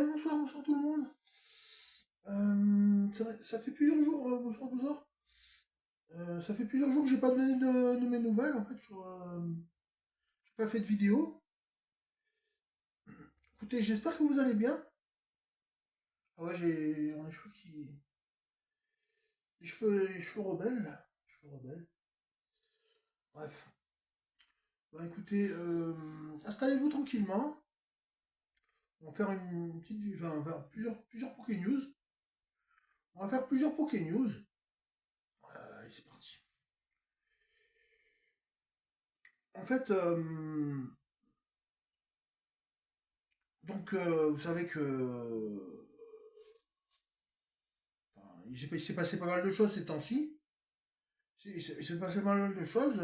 Bonsoir, bonsoir tout le monde. Ça fait plusieurs jours, bonsoir, bonsoir. Ça fait plusieurs jours que j'ai pas donné de mes nouvelles en fait j'ai pas fait de vidéo. Écoutez, j'espère que vous allez bien. Ah ouais, j'ai les cheveux qui, les cheveux rebelles, là. Les cheveux rebelles. Bref. Bah écoutez, installez-vous tranquillement. On va faire une petite, enfin, on va faire plusieurs Poké News. On va faire plusieurs Poké News. Allez, c'est parti. En fait, vous savez que enfin, il s'est passé pas mal de choses ces temps-ci. Il s'est passé pas mal de choses.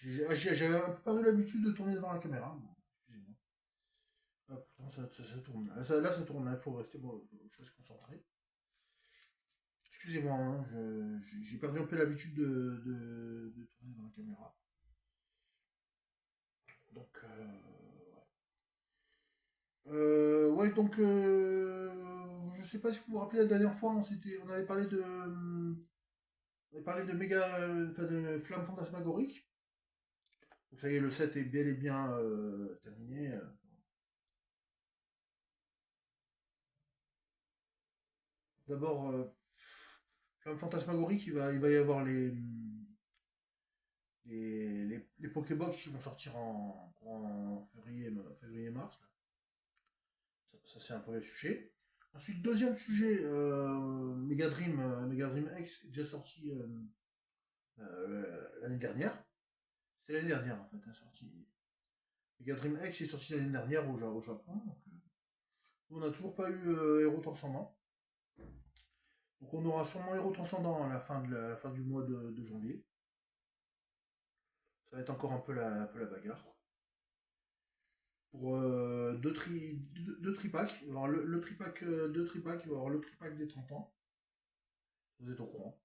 J'avais un peu perdu l'habitude de tourner devant la caméra. Bon, excusez-moi. Ah, pourtant, ça tourne. Là, ça tourne. Il faut rester. Bon, je reste concentré. Excusez-moi, hein, j'ai perdu un peu l'habitude de tourner devant la caméra. Donc, ouais, je sais pas si vous vous rappelez la dernière fois, on avait parlé de méga, enfin de flamme fantasmagorique. Donc ça y est, le set est bel et bien terminé. D'abord, flamme fantasmagorique, il va y avoir les Pokébox qui vont sortir en février-mars. Ça c'est un premier sujet. Ensuite, deuxième sujet, Mega Dream X est déjà sorti l'année dernière. C'était l'année dernière en fait, hein, sorti. Mega Dream X est sorti l'année dernière au Japon. Donc, on n'a toujours pas eu Héros Transcendant. Donc on aura sûrement Héros Transcendant à à la fin du mois de janvier. Ça va être encore un peu la bagarre. Pour deux tripacks, il va y avoir le tripack, deux tripacks, il va y avoir le tripack des 30 ans. Vous êtes au courant.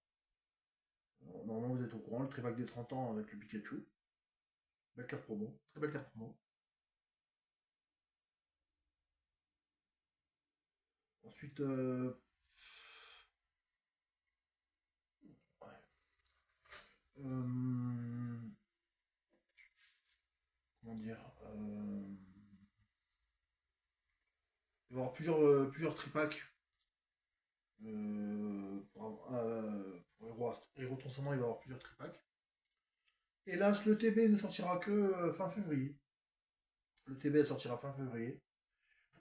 Normalement vous êtes au courant, le tripack des 30 ans avec le Pikachu. Belle carte promo, très belle carte promo. Ensuite, ouais. Euh, comment dire il va y avoir plusieurs tripacks pour Héros Transcendant, il va y avoir plusieurs tripacks. Hélas, le TB ne sortira que fin février. Le TB elle sortira fin février.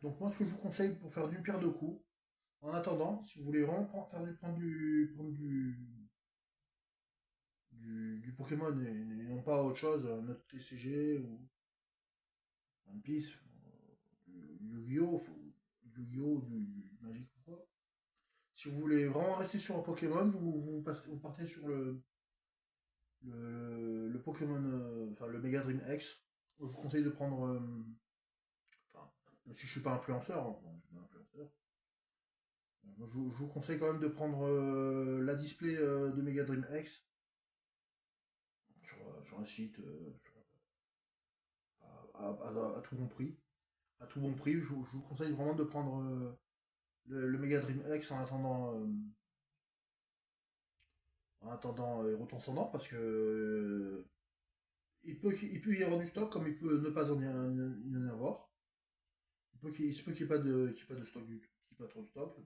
Donc moi, ce que je vous conseille pour faire d'une pierre deux coups, en attendant, si vous voulez vraiment du Pokémon et non pas autre chose, notre TCG ou One Piece, Yu-Gi-Oh! Yu-Gi-Oh! Du Magic ou quoi. Si vous voulez vraiment rester sur un Pokémon, vous partez sur le Pokémon, enfin le Mega Dream X. Je vous conseille de prendre, enfin, même si je suis pas influenceur, hein, bon, je suis pas influenceur. Je vous conseille quand même de prendre la display de Mega Dream X sur un site à tout bon prix. À tout bon prix, je vous conseille vraiment de prendre le Mega Dream X en attendant Héros Transcendant parce que il peut y avoir du stock comme il peut ne pas y en avoir. Il se peut qu'il n'y ait pas de stock du tout, qu'il n'y ait pas trop de stock.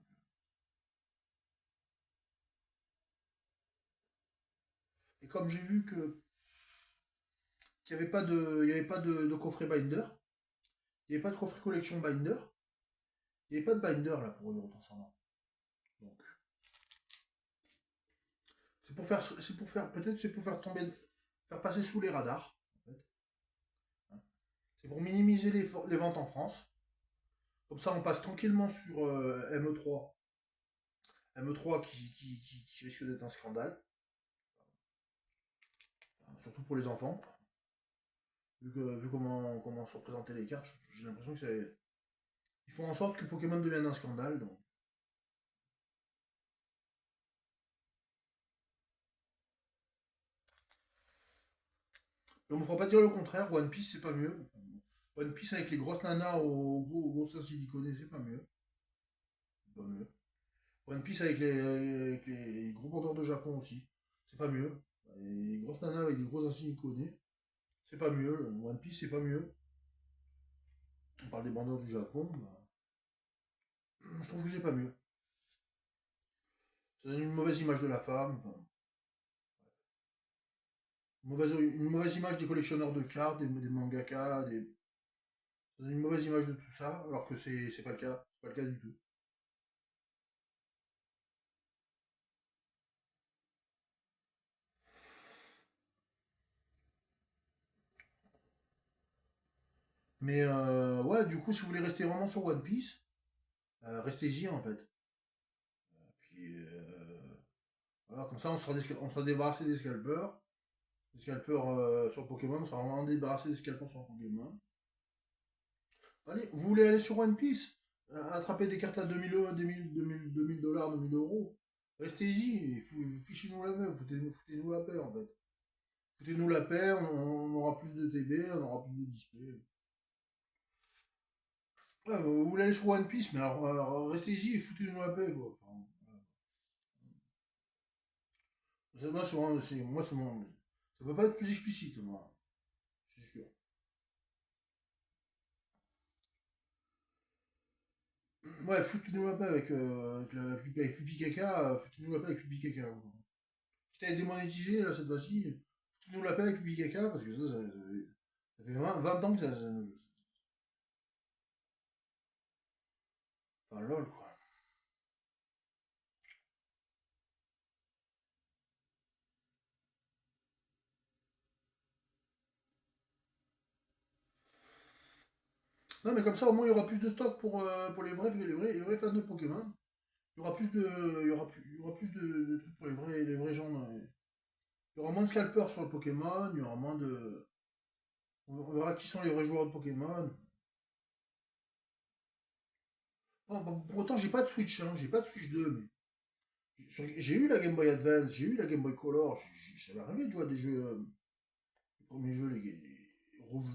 Et comme j'ai vu qu'il n'y avait pas il y avait pas de coffret binder, il n'y avait pas de coffret collection binder, il n'y avait pas de binder là pour Euro Transcendant. Donc, peut-être c'est pour faire faire passer sous les radars. En fait, hein. C'est pour minimiser les ventes en France. Comme ça, on passe tranquillement sur ME3. ME3 qui risque d'être un scandale, hein, surtout pour les enfants. Vu comment sont représentées les cartes, j'ai l'impression que c'est. Ils font en sorte que Pokémon devienne un scandale. Donc. Mais on ne me fera pas dire le contraire, One Piece c'est pas mieux. One Piece avec les grosses nanas au gros seins siliconés, c'est pas mieux. C'est pas mieux. One Piece avec les gros vendeurs de Japon aussi, c'est pas mieux. Les grosses nanas avec des gros seins siliconés, c'est pas mieux. One Piece, c'est pas mieux. On parle des vendeurs du Japon, bah, je trouve que c'est pas mieux. Ça donne une mauvaise image de la femme. Enfin, une mauvaise image des collectionneurs de cartes, des mangaka, ça donne une mauvaise image de tout ça, alors que c'est pas le cas. C'est pas le cas du tout. Mais ouais, du coup, si vous voulez rester vraiment sur One Piece, restez-y en fait. Puis voilà, comme ça, on sera débarrassé des scalpers. Des scalpers sur Pokémon, on sera vraiment débarrassé des scalpers sur Pokémon. Allez, vous voulez aller sur One Piece, attraper des cartes à 2000 euros, 2000 dollars, 2000 euros. Restez-y, fichez-nous la paix, foutez-nous la paix en fait. Foutez-nous la paix, on aura plus de TB, on aura plus de display. Ouais, vous voulez aller sur One Piece, mais alors, restez-y et foutez-nous la paix, quoi. Enfin, moi, c'est mon. Ça peut pas être plus explicite, moi. C'est sûr. Ouais, foutez-nous la paix avec Pipi Caca, foutez-nous la paix avec Pipi Caca. Quoi. Quitte à être démonétisé, là, cette fois-ci, foutez-nous la paix avec Pipi Caca, parce que ça fait 20 ans que ça. Enfin, lol, quoi. Non, mais comme ça, au moins, il y aura plus de stock pour les vrais fans de Pokémon. Il y aura plus de, il y aura plus de trucs pour les vrais gens. Il y aura moins de scalpers sur le Pokémon, il y aura moins de. On verra qui sont les vrais joueurs de Pokémon. Bon, pour autant, j'ai pas de Switch, hein, j'ai pas de Switch 2, mais. J'ai eu la Game Boy Advance, j'ai eu la Game Boy Color, j'avais rêvé de jouer à des jeux. Les premiers jeux, les rouge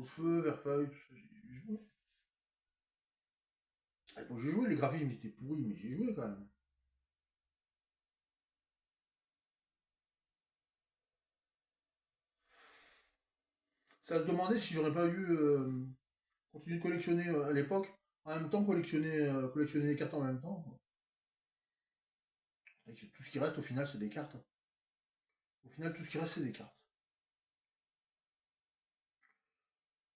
feu, vert feuille, tout ça, j'ai joué. Bon, j'ai joué, les graphismes étaient pourris, mais j'ai joué quand même. Ça se demandait si j'aurais pas vu continuer de collectionner à l'époque, en même temps collectionner les cartes en même temps. Quoi. Et que tout ce qui reste au final, c'est des cartes. Au final, tout ce qui reste, c'est des cartes.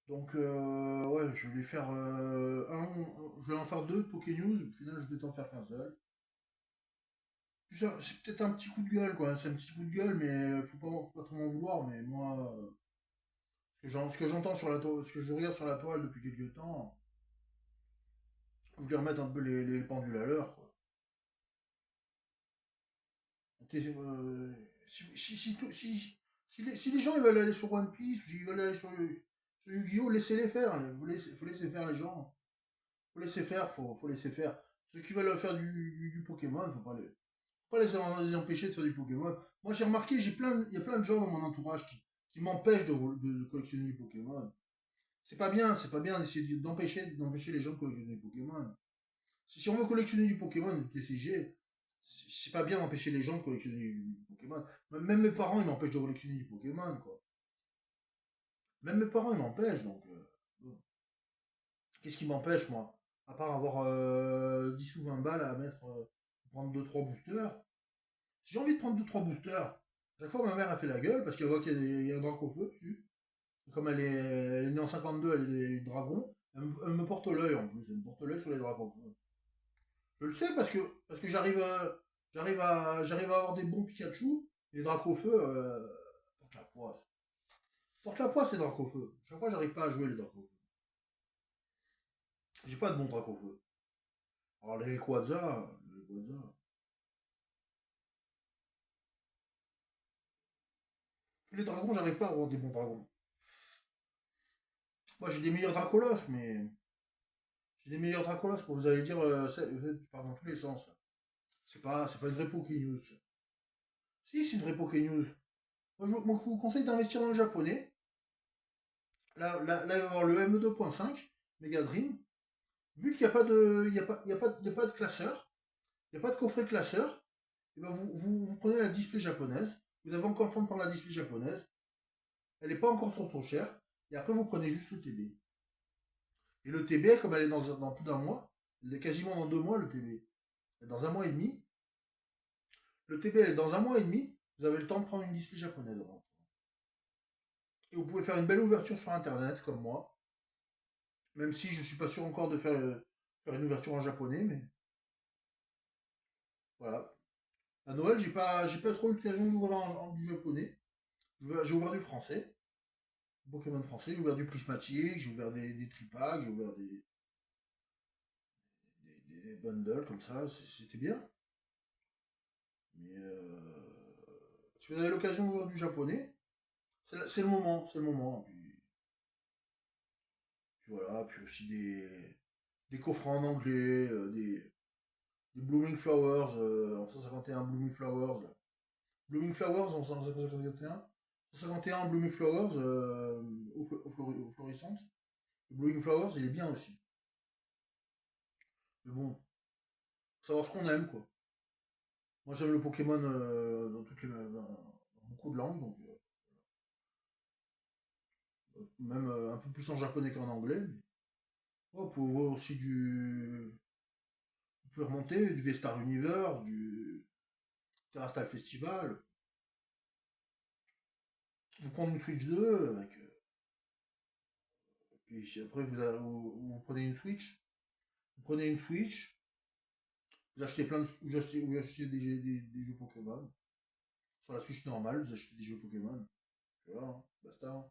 Donc, ouais, je vais faire je vais en faire deux Poké News. Au final, je vais t'en faire qu'un seul. Puis ça, c'est peut-être un petit coup de gueule, quoi. C'est un petit coup de gueule, mais faut pas trop m'en vouloir. Mais moi, ce que j'entends sur la toile, ce que je regarde sur la toile depuis quelques temps, faut que je remette un peu les pendules à l'heure, quoi. Si les gens ils veulent aller sur One Piece, s'ils veulent aller sur Yu-Gi-Oh, laissez-les faire. Faut laisser faire les gens. Faut laisser faire, faut laisser faire. Ceux qui veulent faire du Pokémon, faut pas les empêcher de faire du Pokémon. Moi j'ai remarqué, il y a plein de gens dans mon entourage qui m'empêchent de collectionner du Pokémon. C'est pas bien d'essayer d'empêcher les gens de collectionner du Pokémon. Si on veut collectionner du Pokémon, du TCG, c'est pas bien d'empêcher les gens de collectionner du Pokémon. Même mes parents, ils m'empêchent de collectionner du Pokémon, quoi. Même mes parents, ils m'empêchent, donc. Bon. Qu'est-ce qui m'empêche, moi? À part avoir 10 ou 20 balles à mettre, pour prendre deux trois boosters. Si j'ai envie de prendre deux trois boosters, chaque fois ma mère a fait la gueule parce qu'elle voit qu'il y a un drac au feu dessus. Et comme elle est née en 52, elle est dragon, elle me porte l'œil en plus, elle me porte l'œil sur les dragons au feu. Je le sais parce que j'arrive à avoir des bons Pikachu. Les Dracofeu portent la poisse. Portent la poisse les Dracofeu. Chaque fois j'arrive pas à jouer les Dracofeu. J'ai pas de bons Dracofeu. Alors les Quadzza. Les dragons, j'arrive pas à avoir des bons dragons. Moi j'ai des meilleurs Dracolos, mais j'ai des meilleurs Dracolos pour vous allez dire, tu pars dans tous les sens. Là. C'est pas une vraie Poké News. Si, c'est une vraie Poké News. Moi, je vous conseille d'investir dans le japonais. là, il va y avoir le M2.5, Mega Dream. Vu qu'il n'y a pas de, il y a pas de classeur, il n'y a pas de coffret classeur, et ben vous prenez la display japonaise. Vous avez encore le temps de prendre la display japonaise. Elle n'est pas encore trop chère. Et après, vous prenez juste le TB. Et le TB, comme elle est dans plus d'un mois, elle est quasiment dans 2 mois, le TB. Dans un mois et demi. Le TB, elle est dans un mois et demi. Vous avez le temps de prendre une display japonaise. Et vous pouvez faire une belle ouverture sur Internet, comme moi. Même si je suis pas sûr encore de faire une ouverture en japonais, mais voilà. À Noël, j'ai pas trop eu l'occasion d'ouvrir du japonais. J'ai ouvert du français, Pokémon français, j'ai ouvert du prismatique, j'ai ouvert des tripacks, j'ai ouvert des bundles comme ça, c'était bien. Mais si vous avez l'occasion d'ouvrir du japonais, c'est le moment, c'est le moment. Puis voilà, puis aussi des coffrets en anglais, des Blooming Flowers en 151 Blooming Flowers. Là. Blooming Flowers en 151. 151 Blooming Flowers aux florissantes. Le Blooming Flowers, il est bien aussi. Mais bon, faut savoir ce qu'on aime, quoi. Moi, j'aime le Pokémon dans beaucoup de langues, donc même un peu plus en japonais qu'en anglais. Mais... oh, vous pouvez voir aussi vous pouvez remonter du V-Star Universe, du Terrastal Festival. Vous prenez une Switch 2, avec, puis après vous prenez une Switch. Vous prenez une Switch, vous achetez vous achetez des jeux Pokémon. Sur la Switch normale, vous achetez des jeux Pokémon. Voilà, hein, basta. Hein.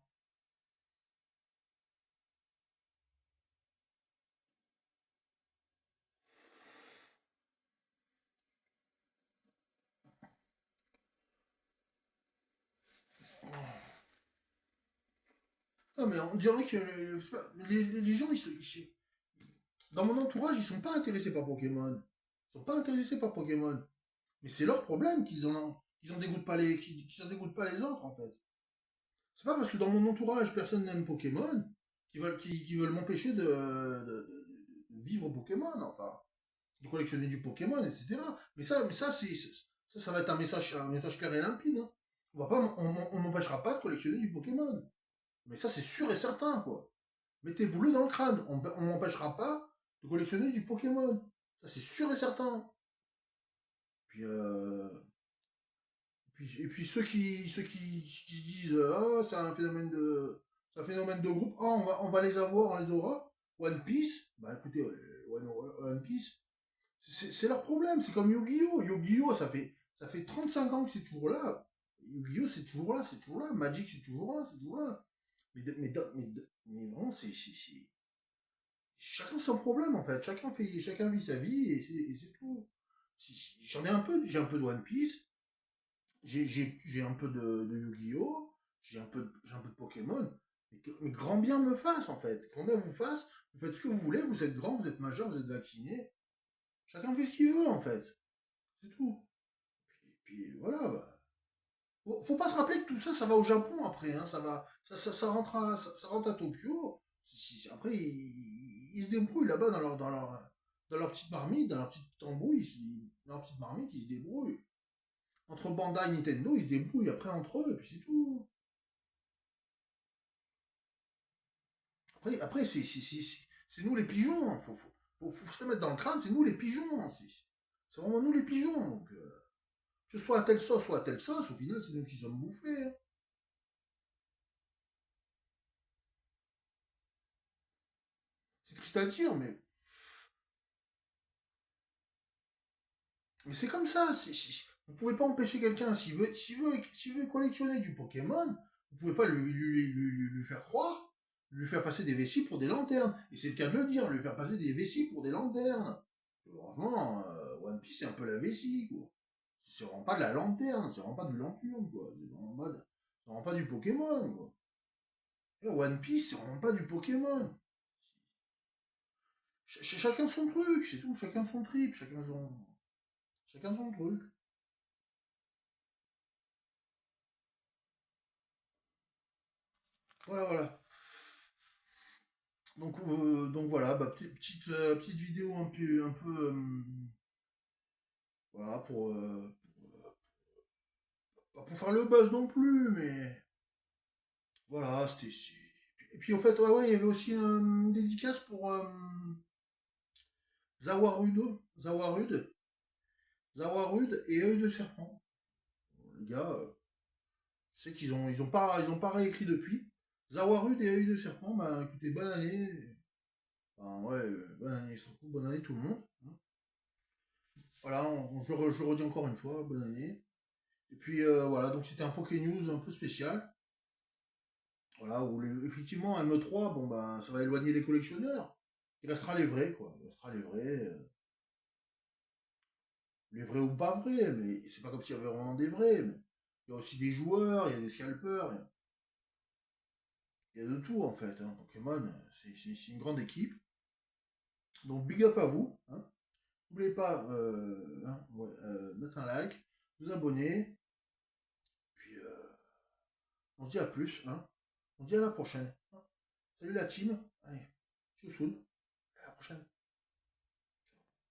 Non, mais on dirait que les gens, dans mon entourage, ils sont pas intéressés par Pokémon. Ils sont pas intéressés par Pokémon. Mais c'est leur problème qu'ils en dégoûtent pas qu'ils en dégoûtent pas les autres, en fait. C'est pas parce que dans mon entourage, personne n'aime Pokémon qu'ils veulent m'empêcher de vivre Pokémon, enfin, de collectionner du Pokémon, etc. Ça va être un message clair et limpide. Hein. On m'empêchera pas de collectionner du Pokémon. Mais ça, c'est sûr et certain, quoi. Mettez-vous-le dans le crâne. On m'empêchera pas de collectionner du Pokémon. Ça, c'est sûr et certain. Puis, et puis ceux qui se disent ah, c'est un phénomène de groupe, ah, on va les avoir, on les aura. One Piece, bah écoutez, One Piece, c'est leur problème. C'est comme Yu-Gi-Oh! Yu-Gi-Oh! Ça fait 35 ans que c'est toujours là. Yu-Gi-Oh! C'est toujours là, c'est toujours là. Magic, c'est toujours là, c'est toujours là. Mais vraiment, chacun son problème en fait. Chacun vit sa vie et c'est tout. J'ai un peu de One Piece, j'ai un peu de Yu-Gi-Oh! J'ai un peu de Pokémon. Mais grand bien me fasse en fait. Grand bien vous fasse. Vous faites ce que vous voulez. Vous êtes grand, vous êtes majeur, vous êtes vacciné. Chacun fait ce qu'il veut en fait. C'est tout. Puis voilà. Bah. Faut pas se rappeler que tout ça, ça va au Japon après. Hein, ça rentre à Tokyo. Après, ils se débrouillent là-bas dans leur petite marmite, dans leur petite tambouille. Dans leur petite marmite, ils se débrouillent. Entre Bandai et Nintendo, ils se débrouillent après entre eux, et puis c'est tout. Après c'est nous les pigeons. Hein. Faut se le mettre dans le crâne, c'est nous les pigeons. Hein. C'est vraiment nous les pigeons. Donc, que ce soit à telle sauce ou à telle sauce, au final, c'est nous qui sommes bouffés. Hein. C'est triste à dire, mais c'est comme ça. Vous pouvez pas empêcher quelqu'un, s'il veut collectionner du Pokémon, vous pouvez pas lui faire croire, lui faire passer des vessies pour des lanternes. Et c'est le cas de le dire, lui faire passer des vessies pour des lanternes. Franchement, One Piece, c'est un peu la vessie, quoi. C'est vraiment pas de la lanterne, c'est vraiment pas du lanterne, quoi. C'est vraiment pas du Pokémon, quoi. Et One Piece, c'est vraiment pas du Pokémon. Chacun son truc, c'est tout, chacun son trip, chacun son truc. Voilà, voilà. Donc voilà, bah, petite vidéo un peu voilà, pas pour faire le buzz non plus, mais voilà, et puis en fait, ouais, ouais, il y avait aussi une dédicace pour Zawarud, Zawarud et Œil de Serpent. Les gars, je sais qu'ils ont pas réécrit depuis. Zawarud et Œil de Serpent, bah écoutez, bonne année. Enfin, ouais, bonne année, surtout, bonne année tout le monde, hein. Voilà, je redis encore une fois, bonne année. Et puis voilà, donc c'était un Poké News un peu spécial. Voilà, où effectivement, un E3, bon ben, ça va éloigner les collectionneurs. Il restera les vrais, quoi. Il restera les vrais ou pas vrais, mais c'est pas comme s'il y avait vraiment des vrais. Mais il y a aussi des joueurs, il y a des scalpers, il y a de tout en fait, hein. Pokémon, c'est une grande équipe. Donc big up à vous, hein. N'oubliez pas hein, ouais, mettre un like, vous abonner, puis on se dit à plus, hein. On se dit à la prochaine, hein. Salut la team, allez, see you soon, à la prochaine.